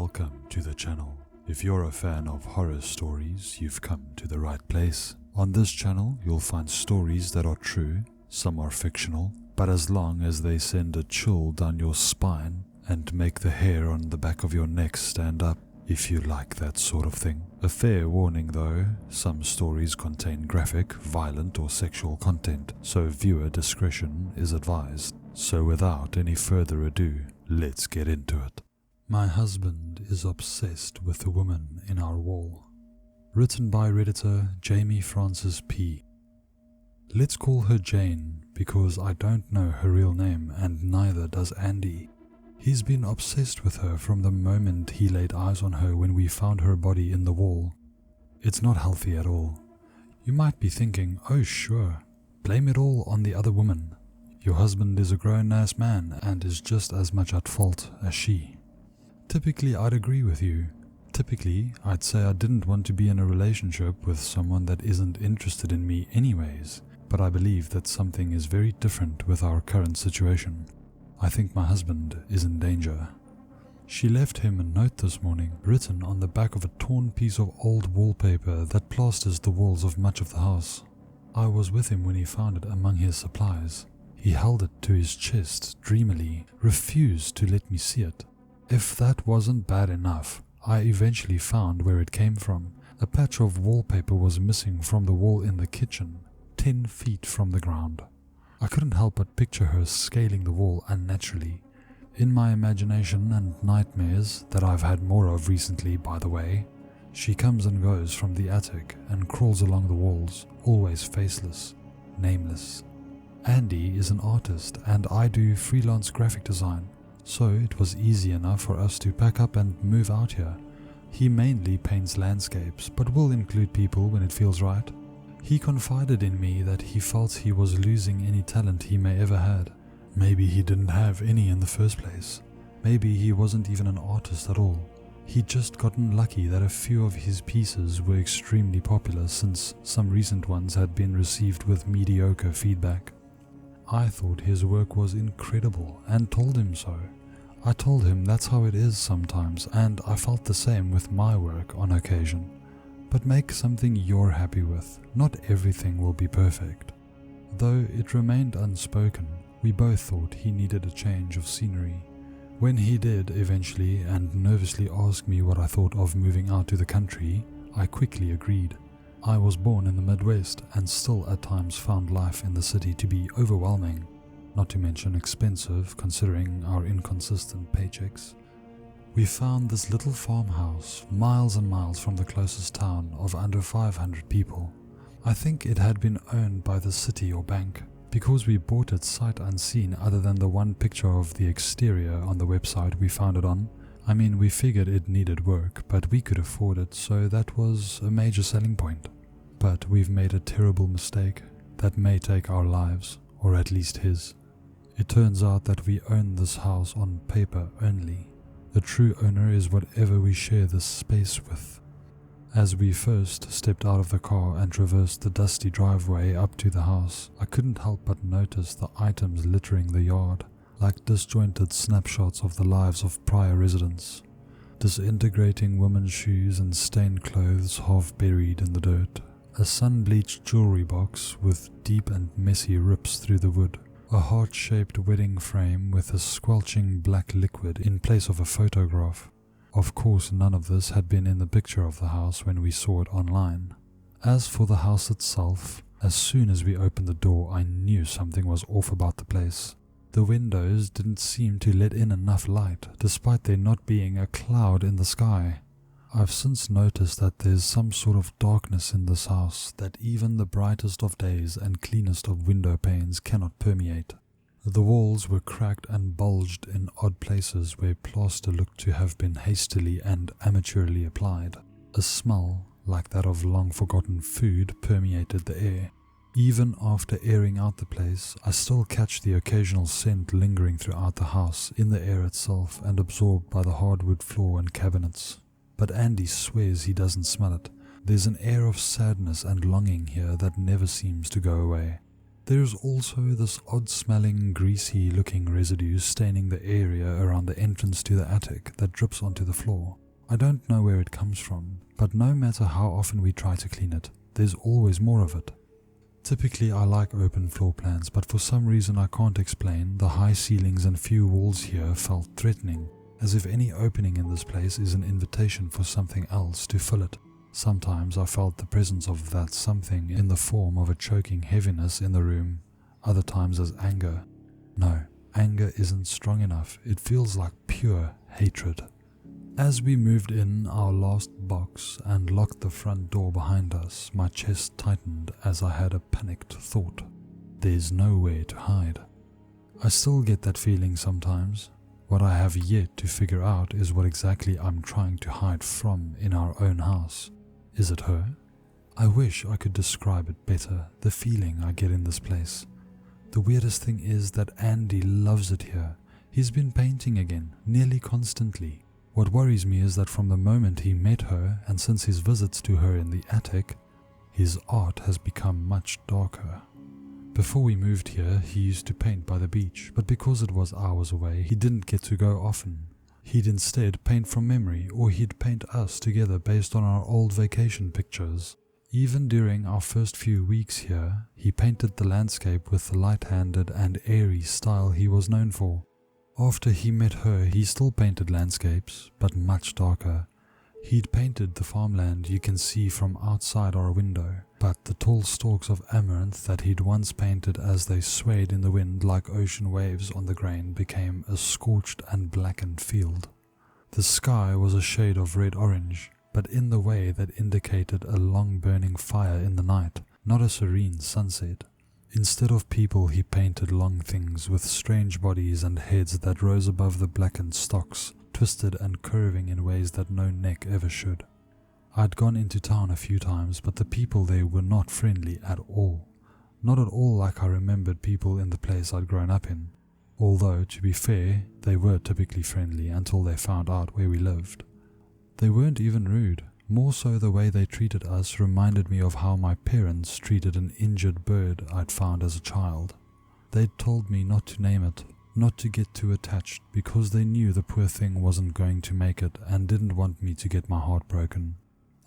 Welcome to the channel. If you're a fan of horror stories, you've come to the right place. On this channel, you'll find stories that are true, some are fictional, but as long as they send a chill down your spine and make the hair on the back of your neck stand up, if you like that sort of thing. A fair warning though, some stories contain graphic, violent or sexual content, so viewer discretion is advised. So without any further ado, let's get into it. My husband is obsessed with the woman in our wall. Written by Redditor Jamie Francis P. Let's call her Jane because I don't know her real name and neither does Andy. He's been obsessed with her from the moment he laid eyes on her when we found her body in the wall. It's not healthy at all. You might be thinking, oh sure, blame it all on the other woman. Your husband is a grown-ass man and is just as much at fault as she. Typically, I'd agree with you. Typically, I'd say I didn't want to be in a relationship with someone that isn't interested in me anyways, but I believe that something is very different with our current situation. I think my husband is in danger. She left him a note this morning, written on the back of a torn piece of old wallpaper that plasters the walls of much of the house. I was with him when he found it among his supplies. He held it to his chest dreamily, refused to let me see it. If that wasn't bad enough, I eventually found where it came from. A patch of wallpaper was missing from the wall in the kitchen, 10 feet from the ground. I couldn't help but picture her scaling the wall unnaturally. In my imagination and nightmares, that I've had more of recently by the way, she comes and goes from the attic and crawls along the walls, always faceless, nameless. Andy is an artist and I do freelance graphic design, so it was easy enough for us to pack up and move out here. He mainly paints landscapes, but will include people when it feels right. He confided in me that he felt he was losing any talent he may ever had. Maybe he didn't have any in the first place. Maybe he wasn't even an artist at all. He'd just gotten lucky that a few of his pieces were extremely popular since some recent ones had been received with mediocre feedback. I thought his work was incredible and told him so. I told him that's how it is sometimes, and I felt the same with my work on occasion. But make something you're happy with. Not everything will be perfect. Though it remained unspoken, we both thought he needed a change of scenery. When he did eventually and nervously asked me what I thought of moving out to the country, I quickly agreed. I was born in the Midwest and still at times found life in the city to be overwhelming, not to mention expensive considering our inconsistent paychecks. We found this little farmhouse miles and miles from the closest town of under 500 people. I think it had been owned by the city or bank, because we bought it sight unseen other than the one picture of the exterior on the website we found it on. I mean, we figured it needed work, but we could afford it, so that was a major selling point. But we've made a terrible mistake that may take our lives, or at least his. It turns out that we own this house on paper only. The true owner is whatever we share this space with. As we first stepped out of the car and traversed the dusty driveway up to the house, I couldn't help but notice the items littering the yard, like disjointed snapshots of the lives of prior residents. Disintegrating women's shoes and stained clothes half buried in the dirt. A sun-bleached jewelry box with deep and messy rips through the wood. A heart-shaped wedding frame with a squelching black liquid in place of a photograph. Of course, none of this had been in the picture of the house when we saw it online. As for the house itself, as soon as we opened the door, I knew something was off about the place. The windows didn't seem to let in enough light, despite there not being a cloud in the sky. I've since noticed that there's some sort of darkness in this house that even the brightest of days and cleanest of window panes cannot permeate. The walls were cracked and bulged in odd places where plaster looked to have been hastily and amateurly applied. A smell, like that of long-forgotten food, permeated the air. Even after airing out the place, I still catch the occasional scent lingering throughout the house, in the air itself and absorbed by the hardwood floor and cabinets. But Andy swears he doesn't smell it. There's an air of sadness and longing here that never seems to go away. There's also this odd-smelling, greasy-looking residue staining the area around the entrance to the attic that drips onto the floor. I don't know where it comes from, but no matter how often we try to clean it, there's always more of it. Typically I like open floor plans, but for some reason I can't explain, the high ceilings and few walls here felt threatening, as if any opening in this place is an invitation for something else to fill it. Sometimes I felt the presence of that something in the form of a choking heaviness in the room, other times as anger. No, anger isn't strong enough, it feels like pure hatred. As we moved in our last box and locked the front door behind us, my chest tightened as I had a panicked thought. There's nowhere to hide. I still get that feeling sometimes. What I have yet to figure out is what exactly I'm trying to hide from in our own house. Is it her? I wish I could describe it better, the feeling I get in this place. The weirdest thing is that Andy loves it here. He's been painting again, nearly constantly. What worries me is that from the moment he met her and since his visits to her in the attic, his art has become much darker. Before we moved here, he used to paint by the beach, but because it was hours away, he didn't get to go often. He'd instead paint from memory, or he'd paint us together based on our old vacation pictures. Even during our first few weeks here, he painted the landscape with the light-handed and airy style he was known for. After he met her, he still painted landscapes, but much darker. He'd painted the farmland you can see from outside our window, but the tall stalks of amaranth that he'd once painted as they swayed in the wind like ocean waves on the grain became a scorched and blackened field. The sky was a shade of red-orange, but in the way that indicated a long burning fire in the night, not a serene sunset. Instead of people, he painted long things with strange bodies and heads that rose above the blackened stalks, twisted and curving in ways that no neck ever should. I'd gone into town a few times, but the people there were not friendly at all. Not at all like I remembered people in the place I'd grown up in. Although, to be fair, they were typically friendly until they found out where we lived. They weren't even rude. More so the way they treated us reminded me of how my parents treated an injured bird I'd found as a child. They'd told me not to name it, not to get too attached, because they knew the poor thing wasn't going to make it and didn't want me to get my heart broken.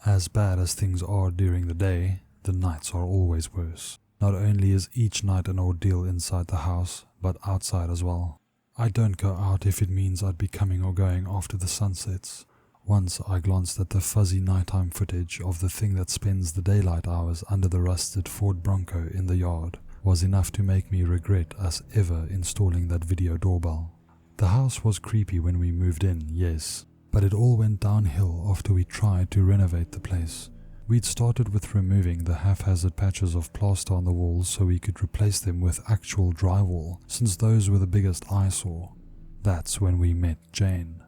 As bad as things are during the day, the nights are always worse. Not only is each night an ordeal inside the house, but outside as well. I don't go out if it means I'd be coming or going after the sun sets. Once I glanced at the fuzzy nighttime footage of the thing that spends the daylight hours under the rusted Ford Bronco in the yard was enough to make me regret us ever installing that video doorbell. The house was creepy when we moved in, yes, but it all went downhill after we tried to renovate the place. We'd started with removing the haphazard patches of plaster on the walls so we could replace them with actual drywall, since those were the biggest eyesore. That's when we met Jane.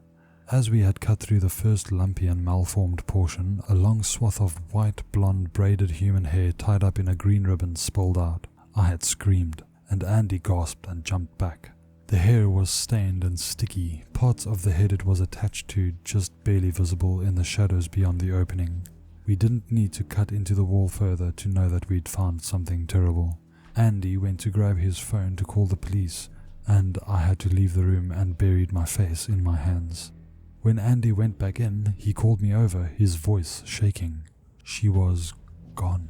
As we had cut through the first lumpy and malformed portion, a long swath of white, blonde, braided human hair tied up in a green ribbon spilled out. I had screamed, and Andy gasped and jumped back. The hair was stained and sticky, parts of the head it was attached to just barely visible in the shadows beyond the opening. We didn't need to cut into the wall further to know that we'd found something terrible. Andy went to grab his phone to call the police, and I had to leave the room and buried my face in my hands. When Andy went back in, he called me over, his voice shaking. She was gone.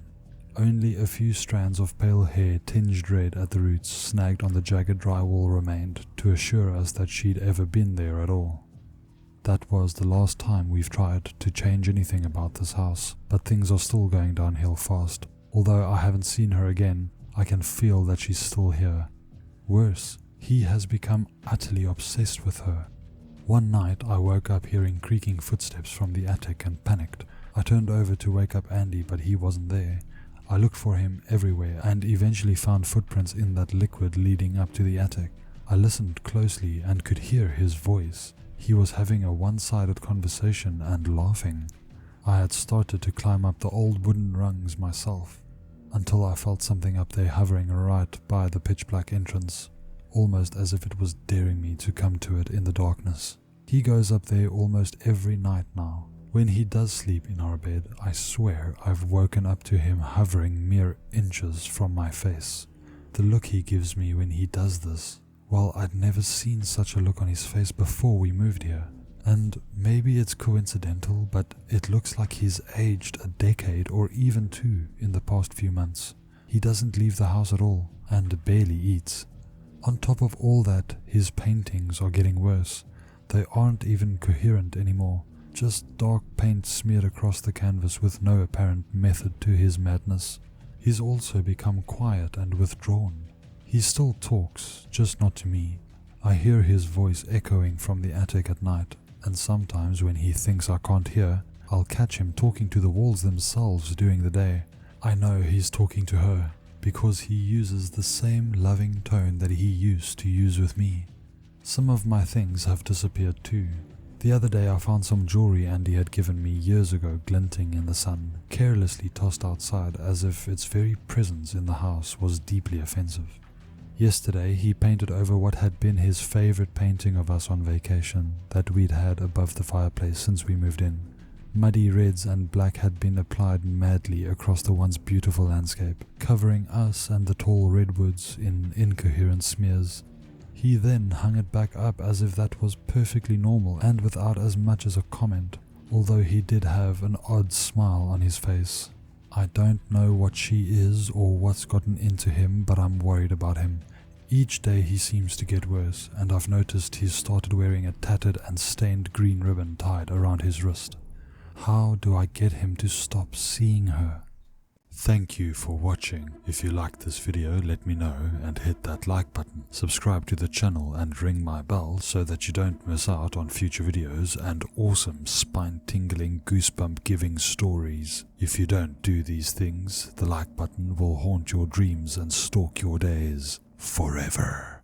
Only a few strands of pale hair tinged red at the roots snagged on the jagged drywall remained to assure us that she'd ever been there at all. That was the last time we've tried to change anything about this house, but things are still going downhill fast. Although I haven't seen her again, I can feel that she's still here. Worse, he has become utterly obsessed with her. One night I woke up hearing creaking footsteps from the attic and panicked. I turned over to wake up Andy, but he wasn't there. I looked for him everywhere and eventually found footprints in that liquid leading up to the attic. I listened closely and could hear his voice. He was having a one-sided conversation and laughing. I had started to climb up the old wooden rungs myself, until I felt something up there hovering right by the pitch-black entrance, almost as if it was daring me to come to it in the darkness. He goes up there almost every night now. When he does sleep in our bed, I swear I've woken up to him hovering mere inches from my face. the look he gives me when he does this. Well, I'd never seen such a look on his face before we moved here. And maybe it's coincidental, but it looks like he's aged a decade or even two in the past few months. He doesn't leave the house at all, and barely eats. On top of all that, his paintings are getting worse. They aren't even coherent anymore, just dark paint smeared across the canvas with no apparent method to his madness. He's also become quiet and withdrawn. He still talks, just not to me. I hear his voice echoing from the attic at night, and sometimes when he thinks I can't hear, I'll catch him talking to the walls themselves during the day. I know he's talking to her, because he uses the same loving tone that he used to use with me. Some of my things have disappeared too. The other day I found some jewelry Andy had given me years ago glinting in the sun, carelessly tossed outside as if its very presence in the house was deeply offensive. Yesterday he painted over what had been his favorite painting of us on vacation that we'd had above the fireplace since we moved in. Muddy reds and black had been applied madly across the once beautiful landscape, covering us and the tall redwoods in incoherent smears. He then hung it back up as if that was perfectly normal and without as much as a comment, although he did have an odd smile on his face. I don't know what she is or what's gotten into him, but I'm worried about him. Each day he seems to get worse, and I've noticed he's started wearing a tattered and stained green ribbon tied around his wrist. How do I get him to stop seeing her? Thank you for watching. If you liked this video, let me know and hit that like button. Subscribe to the channel and ring my bell so that you don't miss out on future videos and awesome spine-tingling, goosebump-giving stories. If you don't do these things, the like button will haunt your dreams and stalk your days forever.